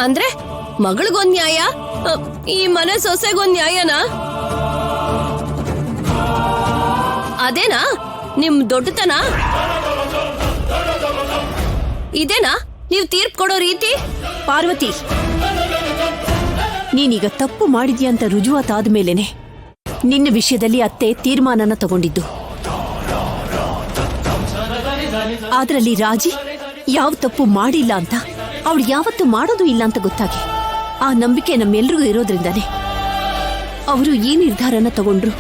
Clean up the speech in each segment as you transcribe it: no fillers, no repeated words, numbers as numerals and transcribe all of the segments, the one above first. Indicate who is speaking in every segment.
Speaker 1: ಅಂದ್ರೆ ಮಗಳಿಗೊಂದ್ ನ್ಯಾಯ, ಈ ಮನೆ ಸೊಸೆಗೊಂದ್ ನ್ಯಾಯನಾ? ಅದೇನಾ ನಿಮ್ ದೊಡ್ಡತನ? ಇದೇನಾ ನೀವ್ ತೀರ್ಪು ಕೊಡೋ ರೀತಿ?
Speaker 2: ಪಾರ್ವತಿ, ನೀನೀಗ ತಪ್ಪು ಮಾಡಿದ್ಯಾ ಅಂತ ರುಜುವಾತಾದ ಮೇಲೇನೆ ನಿನ್ನ ವಿಷಯದಲ್ಲಿ ಅತ್ತೆ ತೀರ್ಮಾನನ ತಗೊಂಡಿದ್ದು. ಆದ್ರಲ್ಲಿ ರಾಜಿ ಯಾವ ತಪ್ಪು ಮಾಡಿಲ್ಲ ಅಂತ, ಅವಳು ಯಾವತ್ತೂ ಮಾಡೋದು ಇಲ್ಲ ಅಂತ ಗೊತ್ತಾಗಿ ಆ ನಂಬಿಕೆ ನಮ್ಮೆಲ್ರಿಗೂ ಇರೋದ್ರಿಂದಾನೆ ಅವರು ಈ ನಿರ್ಧಾರನ ತಗೊಂಡ್ರು.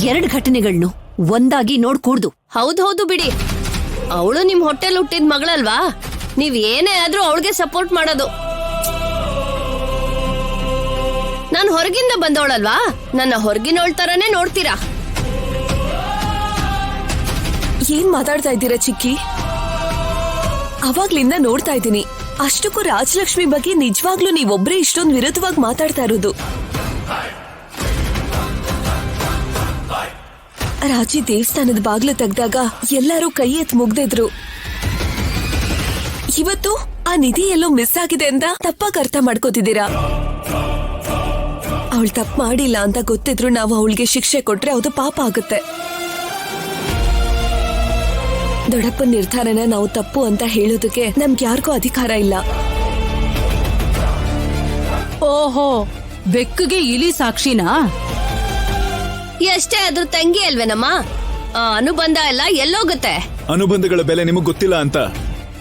Speaker 2: 2 ಘಟನೆಗಳನ್ನು ಒಂದಾಗಿ ನೋಡ್ಕೂಡ್ದು.
Speaker 1: ಹೌದು ಬಿಡಿ, ಅವಳು ನಿಮ್ ಹೊಟ್ಟೆಲ್ ಹುಟ್ಟಿದ ಮಗಳಲ್ವಾ, ನೀವ್ ಏನೇ ಆದ್ರೂ ಅವಳಿಗೆ ಸಪೋರ್ಟ್ ಮಾಡೋದು. ನಾನು ಹೊರಗಿಂದ ಬಂದವಳಲ್ವಾ, ನನ್ನ ಹೊರಗಿನವಳ ತರನೇ ನೋಡ್ತೀರಾ.
Speaker 3: ಏನ್ ಮಾತಾಡ್ತಾ ಇದ್ದೀರಾ ಚಿಕ್ಕಿ? ಅವಾಗ್ಲಿಂದ ನೋಡ್ತಾ ಇದ್ದೀನಿ. ಅಷ್ಟಕ್ಕೂ ರಾಜಲಕ್ಷ್ಮಿ ಬಗ್ಗೆ ನಿಜವಾಗ್ಲೂ ನೀವೊಬ್ರೇ ಇಷ್ಟೊಂದು ವಿರುದ್ಧವಾಗಿ ಮಾತಾಡ್ತಾ ಇರೋದು. ರಾಜಿ ದೇವಸ್ಥಾನದ ಬಾಗ್ಲು ತೆಗ್ದಾಗ ಎಲ್ಲರೂ ಕೈ ಎತ್ ಮುಗ್ದಿದ್ರು. ಇವತ್ತು ಆ ನಿಧಿ ಎಲ್ಲೋ ಮಿಸ್ ಆಗಿದೆ ಅಂತ ತಪ್ಪಾಗಿ ಅರ್ಥ ಮಾಡ್ಕೋತಿದ್ದೀರಾ. ಅವಳು ತಪ್ಪು ಮಾಡಿಲ್ಲ ಅಂತ ಗೊತ್ತಿದ್ರು ನಾವು ಅವಳಿಗೆ ಶಿಕ್ಷೆ ಕೊಟ್ರೆ ಅದು ಪಾಪ ಆಗುತ್ತೆ. ದೊಡ್ಡಪ್ಪನ ನಿರ್ಧಾರನ ನಾವು ತಪ್ಪು ಅಂತ ಹೇಳೋದಕ್ಕೆ ನಮ್ಗೆ ಯಾರಿಗೂ ಅಧಿಕಾರ ಇಲ್ಲ.
Speaker 4: ಓಹೋ, ಬೆಕ್ಕಗೆ ಇಲಿ ಸಾಕ್ಷಿನಾ?
Speaker 1: ಎಷ್ಟೇ ಆದ್ರೂ ತಂಗಿ ಅಲ್ವೇನಮ್ಮ, ಅನುಬಂಧ ಎಲ್ಲ ಎಲ್ಲೋಗುತ್ತೆ.
Speaker 5: ಅನುಬಂಧಗಳ ಬೆಲೆ ನಿಮಗ್ ಗೊತ್ತಿಲ್ಲ ಅಂತ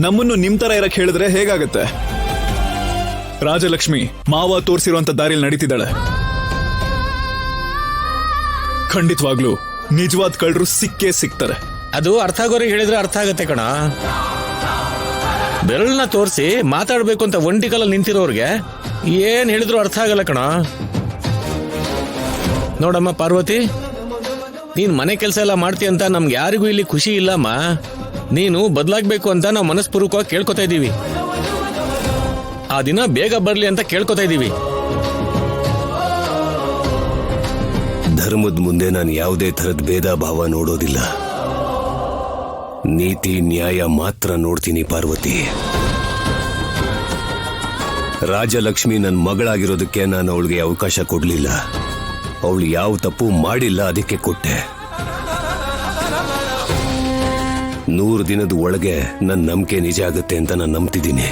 Speaker 5: ನಮ್ಮನ್ನು ನಿಮ್ ತರ ಇರಕ್ ಹೇಳಿದ್ರೆ ಹೇಗಾಗತ್ತೆ? ರಾಜಲಕ್ಷ್ಮಿ ಮಾವ ತೋರ್ಸಿರುವಂತ ದಾರಿಯಲ್ಲಿ ನಡೀತಿದ್ದಾಳೆ. ಖಂಡಿತವಾಗ್ಲೂ ನಿಜವಾದ ಕಳ್ಳರು ಸಿಕ್ಕೇ ಸಿಗ್ತಾರೆ.
Speaker 6: ಅದು ಅರ್ಥ ಆಗೋರಿಗೆ ಹೇಳಿದ್ರೆ ಅರ್ಥ ಆಗತ್ತೆ ಕಣ. ಬೆರಳನ್ನ ತೋರಿಸಿ ಮಾತಾಡ್ಬೇಕು ಅಂತ ಒಂಟಿ ಕಾಲಲ್ಲಿ ನಿಂತಿರೋರ್ಗೆ ಏನ್ ಹೇಳಿದ್ರು ಅರ್ಥ ಆಗಲ್ಲ ಕಣ. ನೋಡಮ್ಮ ಪಾರ್ವತಿ, ನೀನ್ ಮನೆ ಕೆಲಸ ಎಲ್ಲ ಮಾಡ್ತೀಯ ಅಂತ ನಮ್ಗೆ ಯಾರಿಗೂ ಇಲ್ಲಿ ಖುಷಿ ಇಲ್ಲಮ್ಮ. ನೀನು ಬದಲಾಗ್ಬೇಕು ಅಂತ ನಾವು ಮನಸ್ಪೂರ್ವಕವಾಗಿ ಕೇಳ್ಕೊತಾ ಇದ್ದೀವಿ. ಆ ದಿನ ಬೇಗ ಬರ್ಲಿ ಅಂತ ಕೇಳ್ಕೊತಾ ಇದ್ದೀವಿ.
Speaker 7: ಧರ್ಮದ ಮುಂದೆ ನಾನು ಯಾವುದೇ ಥರದ ಭೇದ ಭಾವ ನೋಡೋದಿಲ್ಲ. ನೀತಿ ನ್ಯಾಯ ಮಾತ್ರ ನೋಡ್ತೀನಿ ಪಾರ್ವತಿ. ರಾಜಲಕ್ಷ್ಮಿ ನನ್ನ ಮಗಳಾಗಿರೋದಕ್ಕೆ ನಾನು ಅವಳಿಗೆ ಅವಕಾಶ ಕೊಡ್ಲಿಲ್ಲ. ಅವಳು ಯಾವ ತಪ್ಪು ಮಾಡಿಲ್ಲ, ಅದಕ್ಕೆ ಕೊಟ್ಟೆ. 100 ದಿನದ ಒಳಗೆ ನನ್ನ ನಂಬಿಕೆ ನಿಜ ಆಗುತ್ತೆ ಅಂತ ನಾನು ನಂಬ್ತಿದ್ದೀನಿ.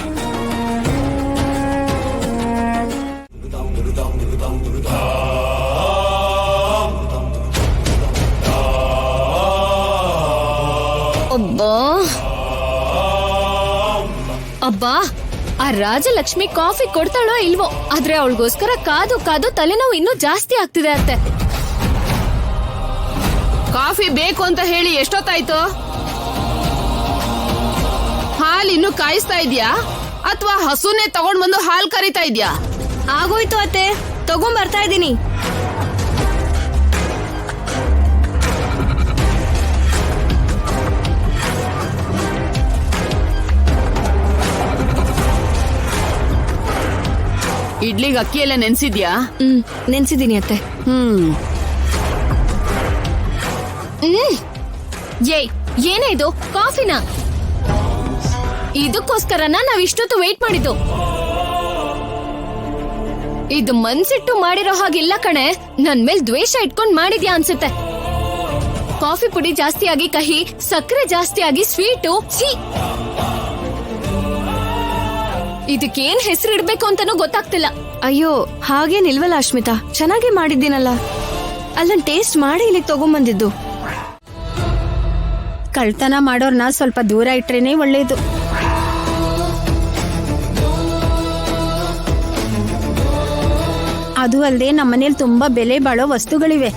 Speaker 1: ಅಬ್ಬಾ, ಆ ರಾಜಲಕ್ಷ್ಮಿ ಕಾಫಿ ಕೊಡ್ತಾಳೋ ಇಲ್ವೋ, ಆದ್ರೆ ಅವಳಿಗೋಸ್ಕರ ಕಾದು ಕಾದು ತಲೆನೋವು ಇನ್ನೂ ಜಾಸ್ತಿ ಆಗ್ತಿದೆ ಅತ್ತೆ.
Speaker 4: ಕಾಫಿ ಬೇಕು ಅಂತ ಹೇಳಿ ಎಷ್ಟೊತ್ತಾಯ್ತು? ಹಾಲು ಇನ್ನು ಕಾಯಿಸ್ತಾ ಇದ್ಯಾ ಅಥವಾ ಹಸುನೇ ತಗೊಂಡ್ ಬಂದು ಹಾಲು ಕರಿತಾ ಇದ್ಯಾ?
Speaker 1: ಆಗೋಯ್ತು ಅತ್ತೆ, ತಗೊಂಬರ್ತಾ ಇದ್ದೀನಿ.
Speaker 4: ಇಡ್ಲಿಗೆ ಅಕ್ಕಿ ಎಲ್ಲ ನೆನ್ಸಿದ್ಯಾ?
Speaker 1: ನೆನ್ಸಿದ್ದೀನಿ ಅತ್ತೆ. ಏನೇ ಇದು ಕಾಫಿನ? ಇದಕ್ಕೋಸ್ಕರನ ನಾವ್ ಇಷ್ಟೊತ್ತು ವೇಟ್ ಮಾಡಿದ್ದು. ಇದು ಮನ್ಸಿಟ್ಟು ಮಾಡಿರೋ ಹಾಗಿಲ್ಲ ಕಣೆ, ನನ್ ಮೇಲ್ ದ್ವೇಷ ಇಟ್ಕೊಂಡ್ ಮಾಡಿದ್ಯಾ ಅನ್ಸುತ್ತೆ. ಕಾಫಿ ಪುಡಿ ಜಾಸ್ತಿ ಆಗಿ ಕಹಿ, ಸಕ್ಕರೆ ಜಾಸ್ತಿ ಆಗಿ ಸ್ವೀಟು. ಇದಕ್ಕೇನ್ ಹೆಸರು ಇಡ್ಬೇಕು ಅಂತಾನೂ ಗೊತ್ತಾಗ್ತಿಲ್ಲ.
Speaker 8: ಅಯ್ಯೋ, ಹಾಗೇನಿಲ್ವಲ್ಲ ಅಶ್ಮಿತಾ, ಚೆನ್ನಾಗೇ ಮಾಡಿದ್ದೀನಲ್ಲ. ಅಲ್ಲನ್ ಟೇಸ್ಟ್ ಮಾಡಿ ಇಲ್ಲಿಗೆ ತಗೊಂಬಂದಿದ್ದು. ಕಳ್ತನ ಮಾಡೋರ್ನ ಸ್ವಲ್ಪ ದೂರ ಇಟ್ರೇನೆ ಒಳ್ಳೇದು. ಅದು ಅಲ್ಲದೆ ನಮ್ಮನೇಲಿ ತುಂಬಾ ಬೆಲೆ ಬಾಳೋ ವಸ್ತುಗಳಿವೆ.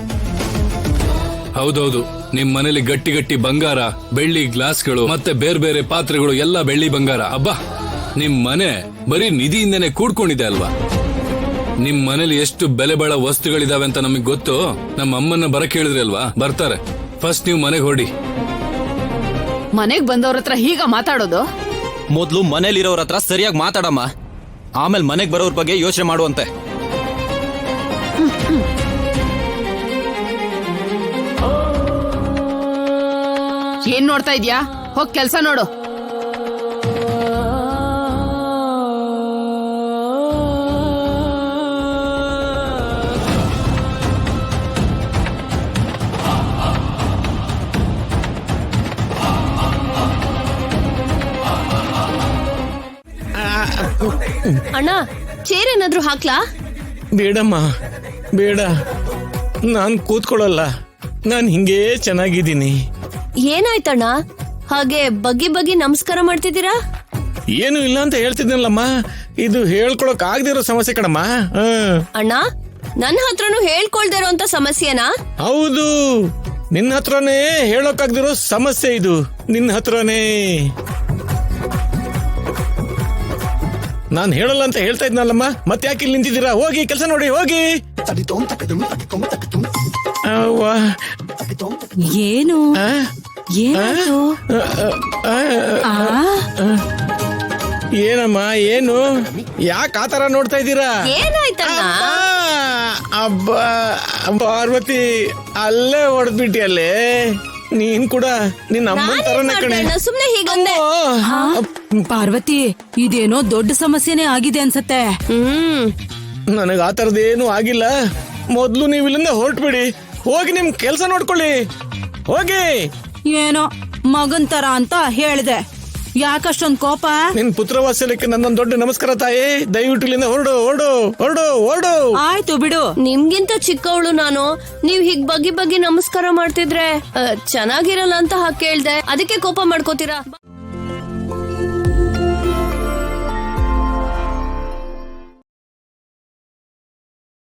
Speaker 9: ಹೌದೌದು, ನಿಮ್ ಮನೇಲಿ ಗಟ್ಟಿ ಗಟ್ಟಿ ಬಂಗಾರ, ಬೆಳ್ಳಿ ಗ್ಲಾಸ್ಗಳು ಮತ್ತೆ ಬೇರೆ ಬೇರೆ ಪಾತ್ರೆಗಳು ಎಲ್ಲ ಬೆಳ್ಳಿ ಬಂಗಾರ. ಅಬ್ಬಾ, ನಿಮ್ ಮನೆ ಬರೀ ನಿಧಿಯಿಂದನೇ ಕೂಡ್ಕೊಂಡಿದೆ ಅಲ್ವಾ? ನಿಮ್ ಮನೇಲಿ ಎಷ್ಟು ಬೆಲೆ ಬಾಳೋ ವಸ್ತುಗಳಿದಾವೆ ಅಂತ ನಮಗ್ ಗೊತ್ತು. ನಮ್ಮ ಅಮ್ಮನ್ನ ಬರಕ್ ಹೇಳಿದ್ರಿ ಅಲ್ವಾ, ಬರ್ತಾರೆ. ಫಸ್ಟ್ ನೀವು ಮನೆಗೆ ಹೊಡಿ.
Speaker 4: ಮನೆಗ್ ಬಂದವ್ರ ಹತ್ರ ಹೀಗ ಮಾತಾಡೋದು?
Speaker 10: ಮೊದ್ಲು ಮನೇಲಿರೋರ ಹತ್ರ ಸರಿಯಾಗಿ ಮಾತಾಡಮ್ಮ, ಆಮೇಲೆ ಮನೆಗ್ ಬರೋರ್ ಬಗ್ಗೆ ಯೋಚನೆ ಮಾಡುವಂತೆ.
Speaker 4: ಏನ್ ನೋಡ್ತಾ ಇದ್ಯಾ? ಹೋಗ್ ಕೆಲ್ಸ ನೋಡು.
Speaker 1: ಅಣ್ಣ ಚೇರ್ ಏನಾದ್ರೂ ಹಾಕ್ಲಾ?
Speaker 6: ಬೇಡಮ್ಮ ಬೇಡ, ನಾನ್ ಕೂತ್ಕೊಳ್ಳಲ್ಲ. ನಾನ್ ಹಿಂಗೇ ಚೆನ್ನಾಗಿದ್ದೀನಿ.
Speaker 1: ಏನಾಯ್ತಣ್ಣ ಹಾಗೆ ಬಗ್ಗಿ ಬಗ್ಗಿ ನಮಸ್ಕಾರ ಮಾಡ್ತಿದ್ದೀರಾ?
Speaker 6: ಏನು ಇಲ್ಲ ಅಂತ ಹೇಳ್ತಿದ್ನಲ್ಲಮ್ಮ, ಇದು ಹೇಳ್ಕೊಳಕ್ ಆಗದಿರೋ ಸಮಸ್ಯೆ ಕಣಮ್ಮ.
Speaker 1: ಅಣ್ಣ ನನ್ನ ಹತ್ರನೂ ಹೇಳ್ಕೊಳ್ದಿರೋ ಅಂತ ಸಮಸ್ಯೆನಾ?
Speaker 6: ಹೌದು, ನಿನ್ನ ಹತ್ರನೇ ಹೇಳೋಕಾಗ್ದಿರೋ ಸಮಸ್ಯೆ ಇದು. ನಿನ್ನ ಹತ್ರನೇ ನಾನ್ ಹೇಳಲ್ಲ ಅಂತ ಹೇಳ್ತಾ ಇದ್ನಲ್ಲಮ್ಮ, ಮತ್ತೆ ಯಾಕೆ ಇಲ್ಲಿ ನಿಂತಿದ್ದೀರಾ? ಹೋಗಿ ಕೆಲಸ ನೋಡಿ, ಹೋಗಿ. ಅವ್ವ.
Speaker 2: ಏನು
Speaker 6: ಆ?
Speaker 2: ಏನಾಯ್ತು?
Speaker 6: ಏನಮ್ಮ ಏನು? ಯಾಕೆ ಆತರ ನೋಡ್ತಾ ಇದ್ದೀರಾ?
Speaker 1: ಏನಾಯ್ತಣ್ಣ?
Speaker 6: ಅಬ್ಬಾ ಪಾರ್ವತಿ, ಅಲ್ಲೇ ಹೊಡೆದ್ಬಿಟ್ಟಿ ಅಲ್ಲೇ. ನೀನ್ ಕೂಡ ನಿನ್ನ ಅಮ್ಮನ ತರನೇ ಕಣೆ.
Speaker 1: ಸುಮ್ನೆ ಹೀಗಂದೆ.
Speaker 2: ಪಾರ್ವತಿ, ಇದೇನೋ ದೊಡ್ಡ ಸಮಸ್ಯೆನೇ ಆಗಿದೆ ಅನ್ಸತ್ತೆ.
Speaker 6: ನನಗ ಆ ತರದೇನು ಆಗಿಲ್ಲ. ಮೊದ್ಲು ನೀವು ಇಲ್ಲಿಂದ ಹೊರಟ್ಬಿಡಿ, ಹೋಗಿ ನಿಮ್ ಕೆಲ್ಸ ನೋಡ್ಕೊಳ್ಳಿ, ಹೋಗಿ.
Speaker 2: ಏನೋ ಮಗನ್ ತರ ಅಂತ ಹೇಳ್ದೆ, ಯಾಕಷ್ಟೊಂದ್ ಕೋಪ?
Speaker 6: ನಿನ್ ಪುತ್ರವಾತ್ಸಲ್ಯಕ್ಕೆ ನನ್ನೊಂದು ದೊಡ್ಡ ನಮಸ್ಕಾರ ತಾಯಿ. ದಯವಿಟ್ಟು ಇಲ್ಲಿಂದ ಹೊರಡು ಹೊರಡು ಹೊರಡು ಹೊರಡು.
Speaker 2: ಆಯ್ತು ಬಿಡು.
Speaker 1: ನಿಮ್ಗಿಂತ ಚಿಕ್ಕವಳು ನಾನು, ನೀವ್ ಹೀಗ್ ಬಗ್ಗಿ ಬಗ್ಗಿ ನಮಸ್ಕಾರ ಮಾಡ್ತಿದ್ರೆ ಚೆನ್ನಾಗಿರಲ್ಲ ಅಂತ ಹಾಗೆ ಕೇಳ್ದೆ, ಅದಕ್ಕೆ ಕೋಪ ಮಾಡ್ಕೋತೀರಾ?